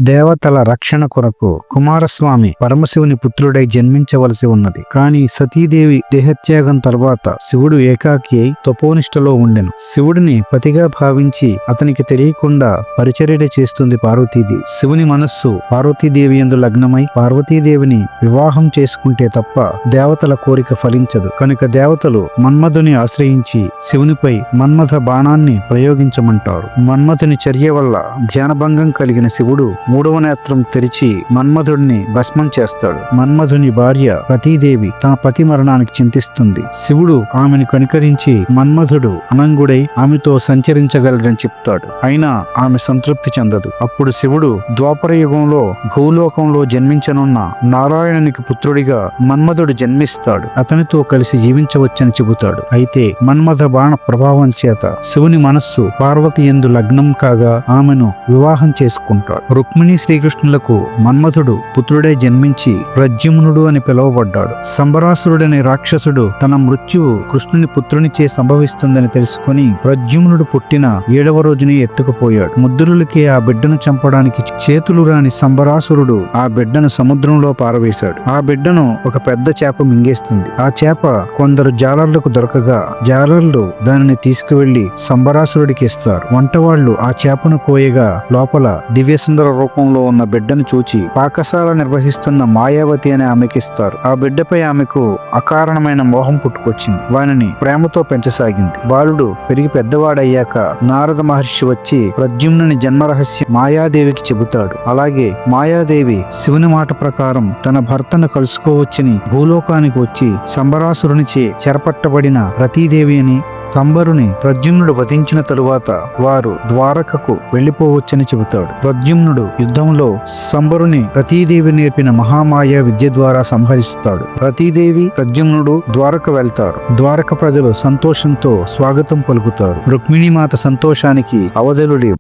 దేవతల రక్షణ కొరకు కుమారస్వామి పరమశివుని పుత్రుడై జన్మించవలసి ఉన్నది. కాని సతీదేవి దేహత్యాగం తర్వాత శివుడు ఏకాకి అయి తపోనిష్టలో ఉండెను. శివుడిని పతిగా భావించి అతనికి తెలియకుండా పరిచర్య చేస్తుంది పార్వతీదేవి. శివుని మనస్సు పార్వతీదేవి యందు లగ్నమై పార్వతీదేవిని వివాహం చేసుకుంటే తప్ప దేవతల కోరిక ఫలించదు. కనుక దేవతలు మన్మధుని ఆశ్రయించి శివునిపై మన్మథ బాణాన్ని ప్రయోగించమంటారు. మన్మథుని చర్య వల్ల ధ్యానభంగం కలిగిన శివుడు మూడవ నేత్రం తెరిచి మన్మధుడిని భస్మం చేస్తాడు. మన్మధుని భార్య రతీదేవి తన పతి మరణానికి చింతిస్తుంది. శివుడు ఆమెను కనికరించి మన్మధుడు అనంగుడై ఆమెతో సంచరించగలడని చెప్తాడు. అయినా ఆమె సంతృప్తి చెందదు. అప్పుడు శివుడు ద్వాపర యుగంలో భూలోకంలో జన్మించనున్న నారాయణునికి పుత్రుడిగా మన్మధుడు జన్మిస్తాడు. అతనితో కలిసి జీవించవచ్చని చెబుతాడు. అయితే మన్మథ బాణ ప్రభావం చేత శివుని మనస్సు పార్వతి యందు లగ్నం కాగా ఆమెను వివాహం చేసుకుంటాడు. రుక్మిణి శ్రీకృష్ణులకు మన్మథుడు పుత్రుడే జన్మించి ప్రద్యుమ్నుడు అని పిలువబడ్డాడు. సంబరాసురుడనే రాక్షసుడు తన మృత్యువు కృష్ణుని పుత్రునిచే సంభవిస్తుందని తెలుసుకుని ప్రద్యుమ్నుడు పుట్టిన 7వ రోజుని ఎత్తుకుపోయాడు. ముద్దురులకి ఆ బిడ్డను చంపడానికి చేతులు రాని సంబరాసురుడు ఆ బిడ్డను సముద్రంలో పారవేశాడు. ఆ బిడ్డను ఒక పెద్ద చేప మింగేస్తుంది. ఆ చేప కొందరు జాలర్లకు దొరకగా జాలర్లు దానిని తీసుకువెళ్లి సంబరాసురుడికి ఇస్తారు. వంటవాళ్లు ఆ చేపను కోయగా లోపల దివ్యసుందర రూపంలో ఉన్న బిడ్డను చూచి పాకశాల నిర్వహిస్తున్న మాయావతి అని ఆమెకిస్తారు. ఆ బిడ్డపై ఆమెకు అకారణమైన మోహం పుట్టుకొచ్చింది. వానిని ప్రేమతో పెంచసాగింది. బాలుడు పెరిగి పెద్దవాడయ్యాక నారద మహర్షి వచ్చి ప్రద్యుమ్నుని జన్మరహస్యం మాయాదేవికి చెబుతాడు. అలాగే మాయాదేవి శివుని మాట ప్రకారం తన భర్తను కలుసుకోవచ్చని భూలోకానికి వచ్చి సంబరాసురునిచే చెరపట్టబడిన రతీదేవి అని సంబరుని ప్రద్యుమ్నుడు వధించిన తరువాత వారు ద్వారకకు వెళ్లిపోవచ్చని చెబుతాడు. ప్రద్యుమ్నుడు యుద్ధంలో సంబరుని రతీదేవి నేర్పిన మహామాయ విద్య ద్వారా సంహరిస్తాడు. రతీదేవి ప్రద్యుమ్నుడు ద్వారక వెళ్తారు. ద్వారక ప్రజలు సంతోషంతో స్వాగతం పలుకుతారు. రుక్మిణీమాత సంతోషానికి అవధులు లేవు.